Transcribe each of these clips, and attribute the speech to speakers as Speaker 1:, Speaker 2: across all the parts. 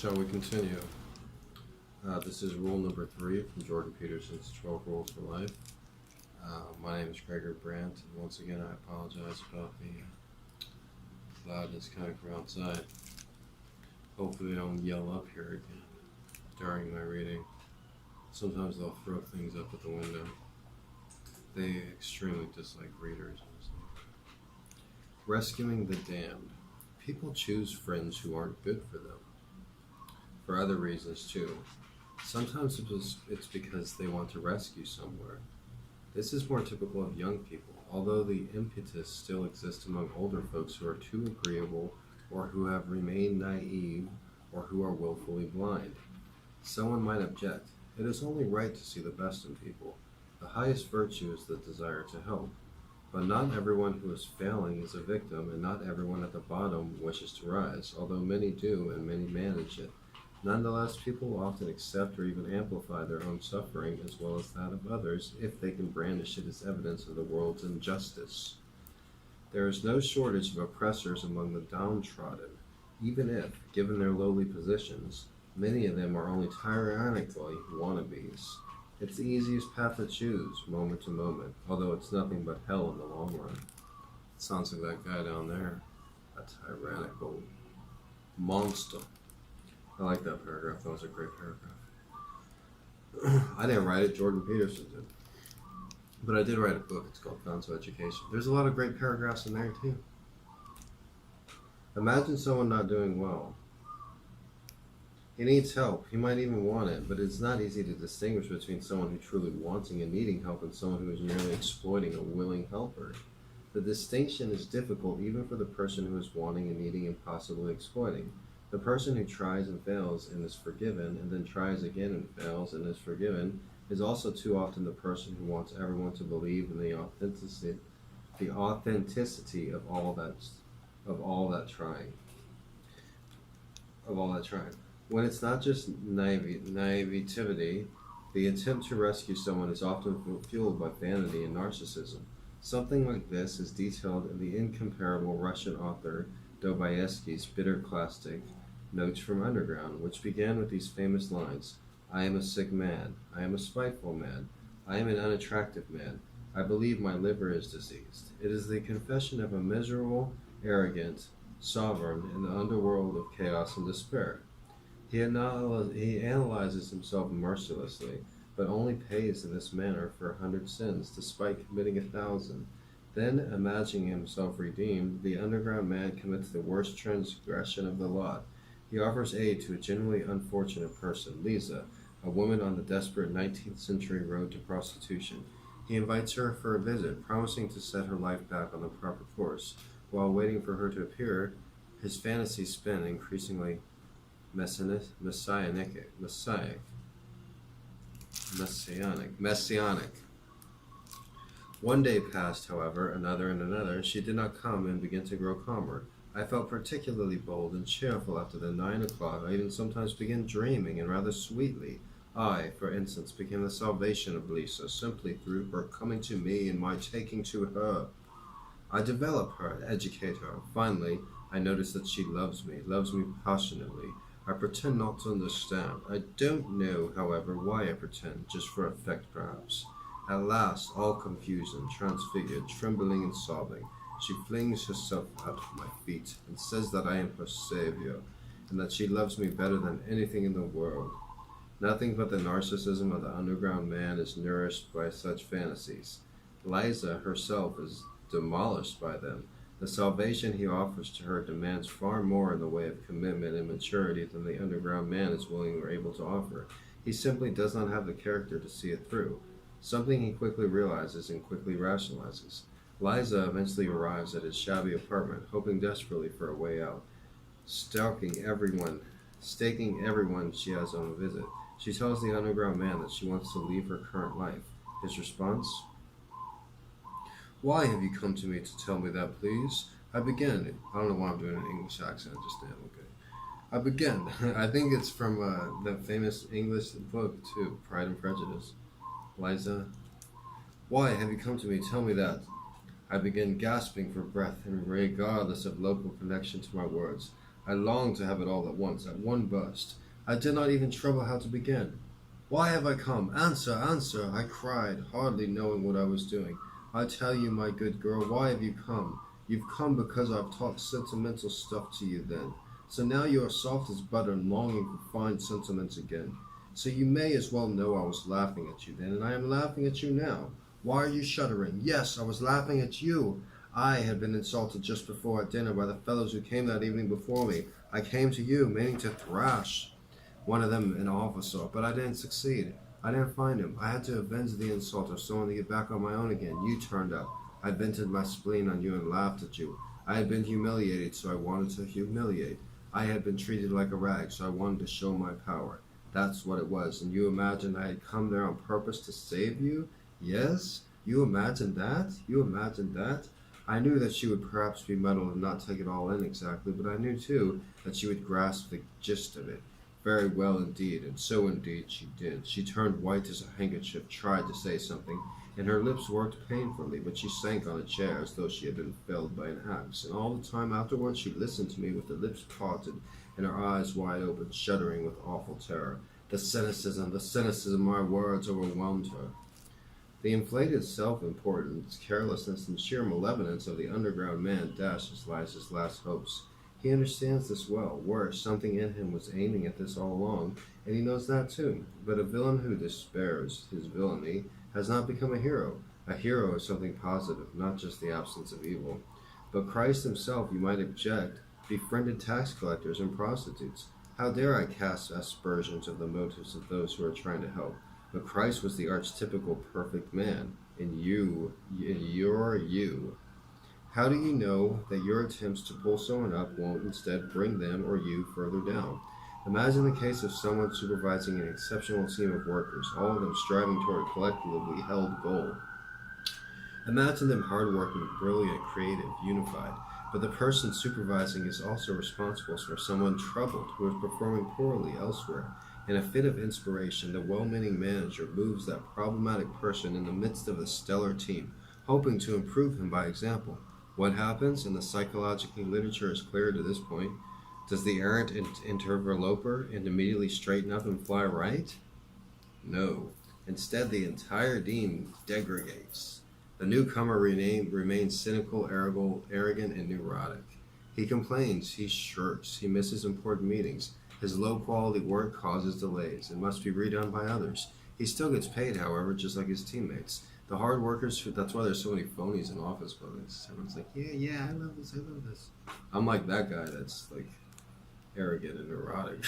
Speaker 1: Shall we continue? This is rule number 3 from Jordan Peterson's 12 Rules for Life. My name is Gregory Brandt, and once again I apologize about the loudness coming from outside. Hopefully they don't yell up here again during my reading. Sometimes they'll throw things up at the window. They extremely dislike readers. Rescuing the damned. People choose friends who aren't good for them. For other reasons too. Sometimes it's because they want to rescue somewhere. This is more typical of young people, although the impetus still exists among older folks who are too agreeable, or who have remained naive, or who are willfully blind. Someone might object. It is only right to see the best in people. The highest virtue is the desire to help. But not everyone who is failing is a victim, and not everyone at the bottom wishes to rise, although many do and many manage it. Nonetheless, people often accept or even amplify their own suffering as well as that of others if they can brandish it as evidence of the world's injustice. There is no shortage of oppressors among the downtrodden, even if, given their lowly positions, many of them are only tyrannically wannabes. It's the easiest path to choose, moment to moment, although it's nothing but hell in the long run. It sounds like that guy down there, a tyrannical monster. I like that paragraph. That was a great paragraph. I didn't write it, Jordan Peterson did. But I did write a book. It's called Fountains of Education. There's a lot of great paragraphs in there too. Imagine someone not doing well. He needs help. He might even want it, but it's not easy to distinguish between someone who truly wanting and needing help and someone who is merely exploiting a willing helper. The distinction is difficult even for the person who is wanting and needing and possibly exploiting. The person who tries and fails and is forgiven, and then tries again and fails and is forgiven, is also too often the person who wants everyone to believe in the authenticity of all that trying. When it's not just naivety, the attempt to rescue someone is often fueled by vanity and narcissism. Something like this is detailed in the incomparable Russian author Dostoevsky's bitter classic Notes from Underground, which began with these famous lines: "I am a sick man. I am a spiteful man. I am an unattractive man. I believe my liver is diseased." It is the confession of a miserable, arrogant sovereign in the underworld of chaos and despair. He analyzes himself mercilessly, but only pays in this manner for 100 sins, despite committing 1,000. Then, imagining himself redeemed, the underground man commits the worst transgression of the lot. He offers aid to a genuinely unfortunate person, Lisa, a woman on the desperate 19th century road to prostitution. He invites her for a visit, promising to set her life back on the proper course. While waiting for her to appear, his fantasies spin increasingly messianic. One day passed, however, another and another. She did not come and began to grow calmer. I felt particularly bold and cheerful after the 9 o'clock. I even sometimes began dreaming, and rather sweetly. I, for instance, became the salvation of Lisa, simply through her coming to me and my taking to her. I develop her, educate her. Finally, I notice that she loves me passionately. I pretend not to understand. I don't know, however, why I pretend, just for effect perhaps. At last, all confused and transfigured, trembling and sobbing, she flings herself at my feet and says that I am her savior, and that she loves me better than anything in the world. Nothing but the narcissism of the underground man is nourished by such fantasies. Liza herself is demolished by them. The salvation he offers to her demands far more in the way of commitment and maturity than the underground man is willing or able to offer. He simply does not have the character to see it through, something he quickly realizes and quickly rationalizes. Liza eventually arrives at his shabby apartment, hoping desperately for a way out, staking everyone she has on a visit. She tells the underground man that she wants to leave her current life. His response: "Why have you come to me to tell me that, please? I begin." I don't know why I'm doing an English accent, just damn okay. I begin. I think it's from the famous English book, too, Pride and Prejudice. Liza: "Why have you come to me? Tell me that." I begin, gasping for breath, and regardless of local connection to my words. I longed to have it all at once, at one burst. I did not even trouble how to begin. Why have I come? Answer, answer, I cried, hardly knowing what I was doing. I tell you, my good girl, why have you come? You've come because I've talked sentimental stuff to you then. So now you are soft as butter and longing for fine sentiments again. So you may as well know I was laughing at you then, and I am laughing at you now. Why are you shuddering? Yes, I was laughing at you. I had been insulted just before at dinner by the fellows who came that evening before me. I came to you, meaning to thrash one of them an officer, but I didn't succeed. I didn't find him. I had to avenge the insult of someone to get back on my own again. You turned up. I vented my spleen on you and laughed at you. I had been humiliated, so I wanted to humiliate. I had been treated like a rag, so I wanted to show my power. That's what it was. And you imagined I had come there on purpose to save you? Yes? You imagined that? You imagined that? I knew that she would perhaps be muddled and not take it all in exactly, but I knew, too, that she would grasp the gist of it. Very well indeed, and so indeed she did. She turned white as a handkerchief, tried to say something, and her lips worked painfully, but she sank on a chair as though she had been felled by an axe. And all the time afterwards she listened to me with her lips parted and her eyes wide open, shuddering with awful terror. The cynicism, my words overwhelmed her. The inflated self-importance, carelessness, and sheer malevolence of the underground man dashes Liza's last hopes. He understands this well. Worse, something in him was aiming at this all along, and he knows that too. But a villain who despairs his villainy has not become a hero. A hero is something positive, not just the absence of evil. But Christ himself, you might object, befriended tax collectors and prostitutes. How dare I cast aspersions of the motives of those who are trying to help? But Christ was the archetypical perfect man, and you're you. How do you know that your attempts to pull someone up won't instead bring them or you further down? Imagine the case of someone supervising an exceptional team of workers, all of them striving toward a collectively held goal. Imagine them hardworking, brilliant, creative, unified. But the person supervising is also responsible for someone troubled who is performing poorly elsewhere. In a fit of inspiration, the well-meaning manager moves that problematic person in the midst of a stellar team, hoping to improve him by example. What happens, and the psychological literature is clear to this point, does the errant interloper immediately straighten up and fly right? No. Instead, the entire team degradates. The newcomer remains cynical, arrogant, and neurotic. He complains, he shirks, he misses important meetings. His low-quality work causes delays and must be redone by others. He still gets paid, however, just like his teammates. The hard workers, that's why there's so many phonies in office buildings. Everyone's like, yeah, I love this. I'm like that guy that's like arrogant and neurotic.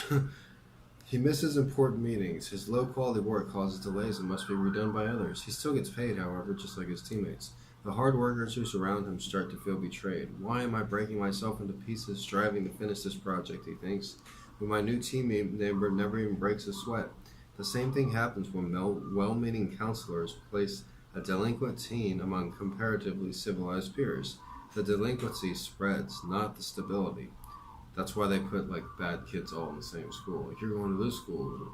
Speaker 1: He misses important meetings. His low-quality work causes delays and must be redone by others. He still gets paid, however, just like his teammates. The hard workers who surround him start to feel betrayed. Why am I breaking myself into pieces striving to finish this project, he thinks, when my new team member never even breaks a sweat? The same thing happens when well-meaning counselors place a delinquent teen among comparatively civilized peers. The delinquency spreads, not the stability. That's why they put like bad kids all in the same school. Like, you're going to this school.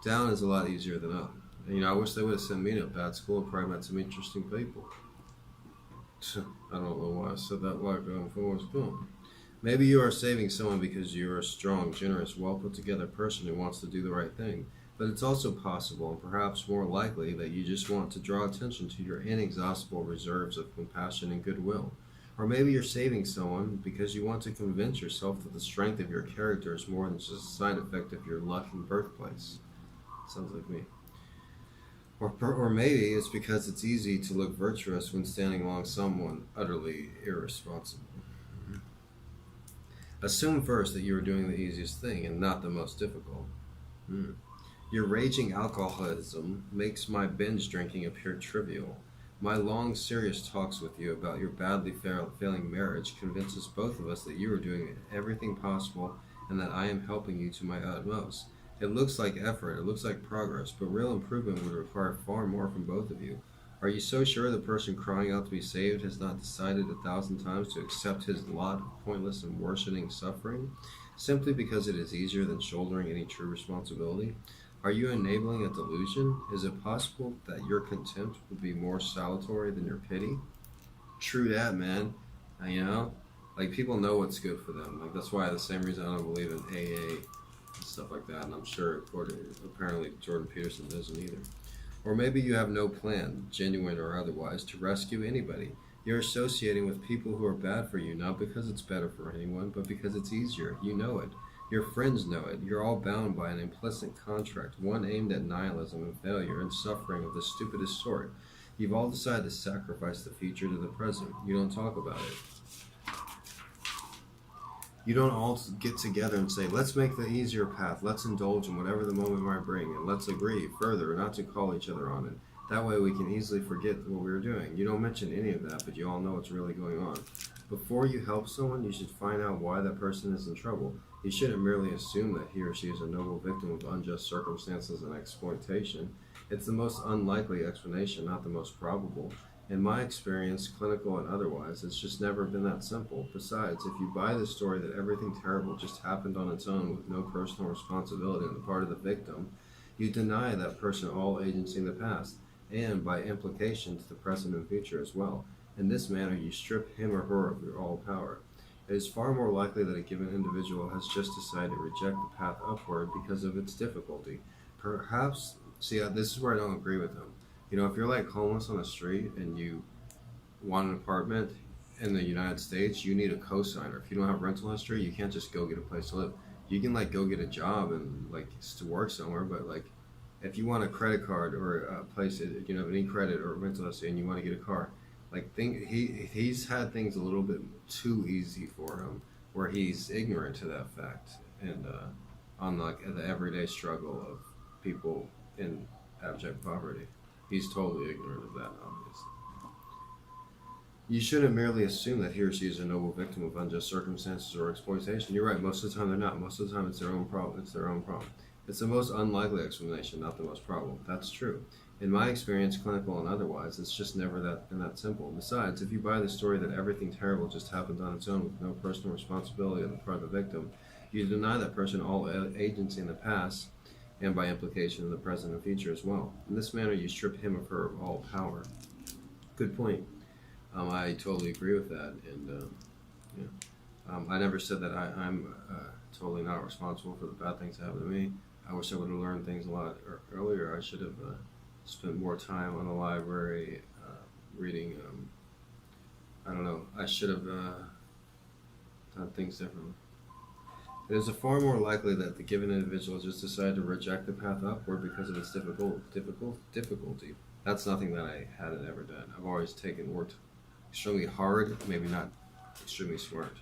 Speaker 1: Down is a lot easier than up. And, I wish they would have sent me to a bad school. I probably met some interesting people. I don't know why I said that like Forrest Gump. Maybe you are saving someone because you're a strong, generous, well put together person who wants to do the right thing. But it's also possible, and perhaps more likely, that you just want to draw attention to your inexhaustible reserves of compassion and goodwill. Or maybe you're saving someone because you want to convince yourself that the strength of your character is more than just a side effect of your luck and birthplace. Sounds like me. Or maybe it's because it's easy to look virtuous when standing along someone utterly irresponsible. Assume first that you are doing the easiest thing and not the most difficult. Your raging alcoholism makes my binge drinking appear trivial. My long, serious talks with you about your badly failing marriage convinces both of us that you are doing everything possible and that I am helping you to my utmost. It looks like effort, it looks like progress, but real improvement would require far more from both of you. Are you so sure the person crying out to be saved has not decided 1,000 times to accept his lot of pointless and worsening suffering, simply because it is easier than shouldering any true responsibility? Are you enabling a delusion? Is it possible that your contempt would be more salutary than your pity? True that, man. Like, people know what's good for them. Like, that's why the same reason I don't believe in AA and stuff like that. And I'm sure, apparently, Jordan Peterson doesn't either. Or maybe you have no plan, genuine or otherwise, to rescue anybody. You're associating with people who are bad for you, not because it's better for anyone, but because it's easier. You know it. Your friends know it. You're all bound by an implicit contract, one aimed at nihilism and failure and suffering of the stupidest sort. You've all decided to sacrifice the future to the present. You don't talk about it. You don't all get together and say, let's make the easier path, let's indulge in whatever the moment might bring, and let's agree further not to call each other on it. That way we can easily forget what we were doing. You don't mention any of that, but you all know what's really going on. Before you help someone, you should find out why that person is in trouble. You shouldn't merely assume that he or she is a noble victim of unjust circumstances and exploitation. It's the most unlikely explanation, not the most probable. In my experience, clinical and otherwise, it's just never been that simple. Besides, if you buy the story that everything terrible just happened on its own with no personal responsibility on the part of the victim, you deny that person all agency in the past, and by implication to the present and future as well. In this manner, you strip him or her of your all power. It is far more likely that a given individual has just decided to reject the path upward because of its difficulty. Perhaps, see, this is where I don't agree with them. You know, if you're like homeless on the street and you want an apartment in the United States, you need a cosigner. If you don't have rental history, you can't just go get a place to live. You can like go get a job and like to work somewhere, but like if you want a credit card or a place, you know, any credit or rental history, and you want to get a car, like he's had things a little bit too easy for him, where he's ignorant to that fact, and on like the everyday struggle of people in abject poverty. He's totally ignorant of that, obviously. You shouldn't merely assume that he or she is a noble victim of unjust circumstances or exploitation. You're right, most of the time they're not. Most of the time it's their own problem. It's the most unlikely explanation, not the most probable. That's true. In my experience, clinical and otherwise, it's just never been that simple. Besides, if you buy the story that everything terrible just happened on its own with no personal responsibility on the part of the victim, you deny that person all agency in the past, and by implication in the present and future as well. In this manner, you strip him or her of all power. Good point. I totally agree with that, and I never said that I'm totally not responsible for the bad things that happen to me. I wish I would have learned things a lot earlier. I should have spent more time on the library reading. I don't know. I should have done things differently. It is far more likely that the given individual just decided to reject the path upward because of its difficulty. That's nothing that I hadn't ever done. I've always worked extremely hard, maybe not extremely smart.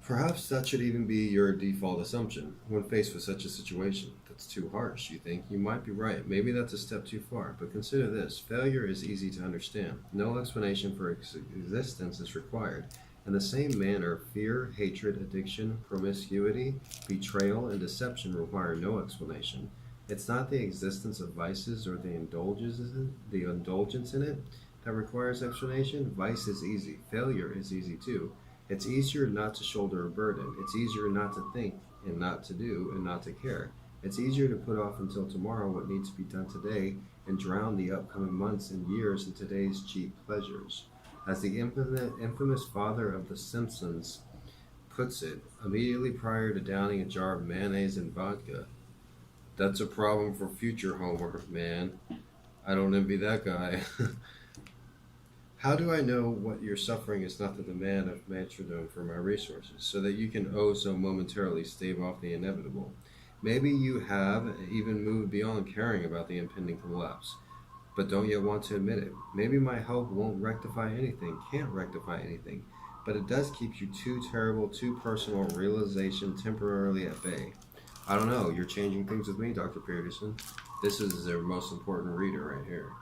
Speaker 1: Perhaps that should even be your default assumption when faced with such a situation. That's too harsh, you think? You might be right. Maybe that's a step too far. But consider this. Failure is easy to understand. No explanation for existence is required. In the same manner, fear, hatred, addiction, promiscuity, betrayal, and deception require no explanation. It's not the existence of vices or the indulgence in it that requires explanation. Vice is easy. Failure is easy too. It's easier not to shoulder a burden. It's easier not to think and not to do and not to care. It's easier to put off until tomorrow what needs to be done today and drown the upcoming months and years in today's cheap pleasures. As the infamous father of The Simpsons puts it, immediately prior to downing a jar of mayonnaise and vodka, that's a problem for future Homer, man. I don't envy that guy. How do I know what your suffering is not the demand of martyrdom for my resources, so that you can so momentarily stave off the inevitable? Maybe you have even moved beyond caring about the impending collapse, but don't yet want to admit it. Maybe my help won't rectify anything, can't rectify anything, but it does keep you too terrible, too personal realization temporarily at bay. I don't know, you're changing things with me, Dr. Peterson. This is their most important reader right here.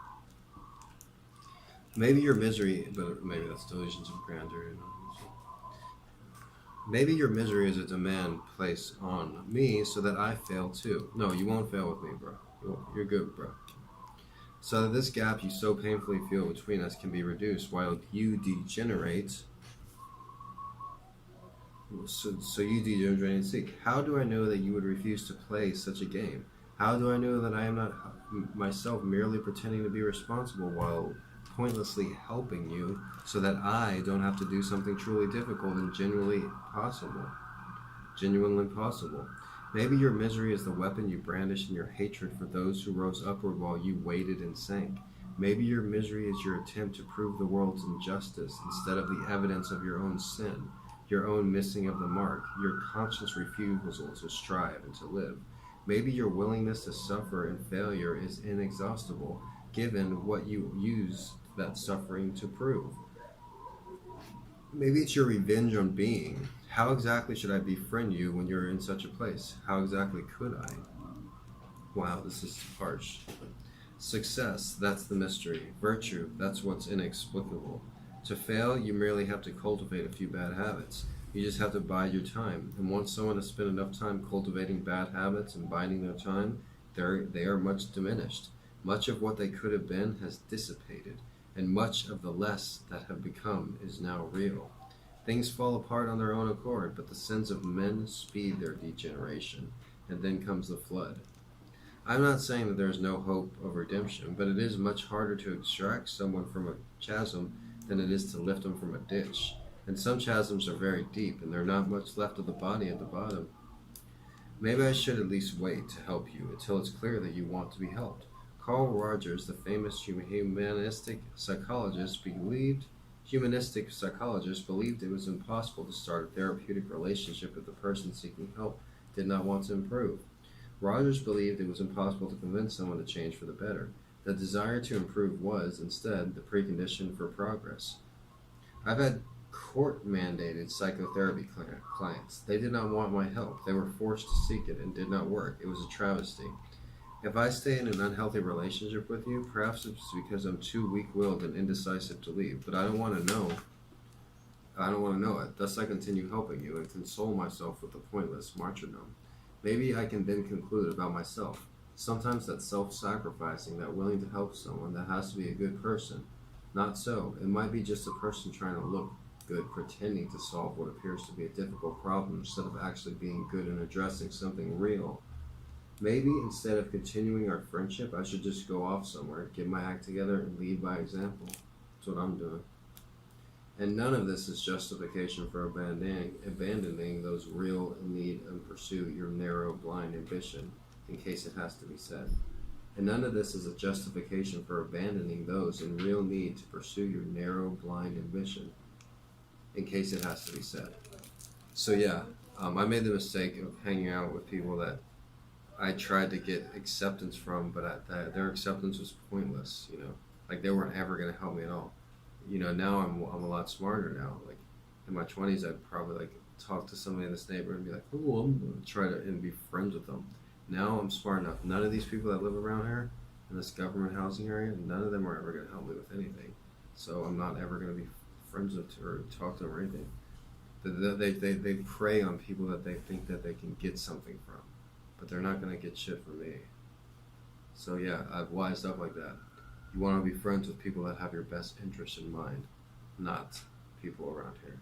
Speaker 1: Maybe your misery, but maybe that's delusions of grandeur. Maybe your misery is a demand placed on me so that I fail too. No, you won't fail with me, bro. You're good, bro. So that this gap you so painfully feel between us can be reduced while you degenerate. So you degenerate and seek. How do I know that you would refuse to play such a game? How do I know that I am not myself merely pretending to be responsible while pointlessly helping you so that I don't have to do something truly difficult and genuinely possible. Maybe your misery is the weapon you brandish in your hatred for those who rose upward while you waited and sank. Maybe your misery is your attempt to prove the world's injustice instead of the evidence of your own sin, your own missing of the mark, your conscious refusal to strive and to live. Maybe your willingness to suffer and failure is inexhaustible, given what you use that suffering to prove. Maybe it's your revenge on being. How exactly should I befriend you when you're in such a place? How exactly could I? Wow, this is harsh. Success, that's the mystery. Virtue, that's what's inexplicable. To fail, you merely have to cultivate a few bad habits. You just have to bide your time. And once someone has spent enough time cultivating bad habits and biding their time, they are much diminished. Much of what they could have been has dissipated, and much of the less that have become is now real. Things fall apart on their own accord, but the sins of men speed their degeneration, and then comes the flood. I'm not saying that there is no hope of redemption, but it is much harder to extract someone from a chasm than it is to lift them from a ditch. And some chasms are very deep, and there's not much left of the body at the bottom. Maybe I should at least wait to help you until it's clear that you want to be helped. Carl Rogers, the famous humanistic psychologist, believed it was impossible to start a therapeutic relationship if the person seeking help did not want to improve. Rogers believed it was impossible to convince someone to change for the better. The desire to improve was, instead, the precondition for progress. I've had court-mandated psychotherapy clients. They did not want my help. They were forced to seek it and did not work. It was a travesty. If I stay in an unhealthy relationship with you, perhaps it's because I'm too weak-willed and indecisive to leave, but I don't want to know. I don't want to know it. Thus I continue helping you and console myself with the pointless martyrdom. Maybe I can then conclude about myself. Sometimes that's self-sacrificing, that willing to help someone, that has to be a good person. Not so. It might be just a person trying to look good, pretending to solve what appears to be a difficult problem instead of actually being good and addressing something real. Maybe instead of continuing our friendship, I should just go off somewhere, get my act together, and lead by example. That's what I'm doing. And none of this is justification for abandoning those real in need and pursue your narrow, blind ambition, in case it has to be said. And none of this is a justification for abandoning those in real need to pursue your narrow, blind ambition, in case it has to be said. So yeah, I made the mistake of hanging out with people that I tried to get acceptance from, but their acceptance was pointless, like they weren't ever going to help me at all. Now I'm a lot smarter now. Like in my 20s, I'd probably talk to somebody in this neighborhood and be like, "Oh, I'm gonna try to and be friends with them." Now I'm smart enough. None of these people that live around here in this government housing area, none of them are ever gonna help me with anything. So I'm not ever gonna be friends with or talk to them or anything. They prey on people that they think that they can get something from, but they're not gonna get shit from me. So yeah, I've wised up like that. You want to be friends with people that have your best interest in mind, not people around here.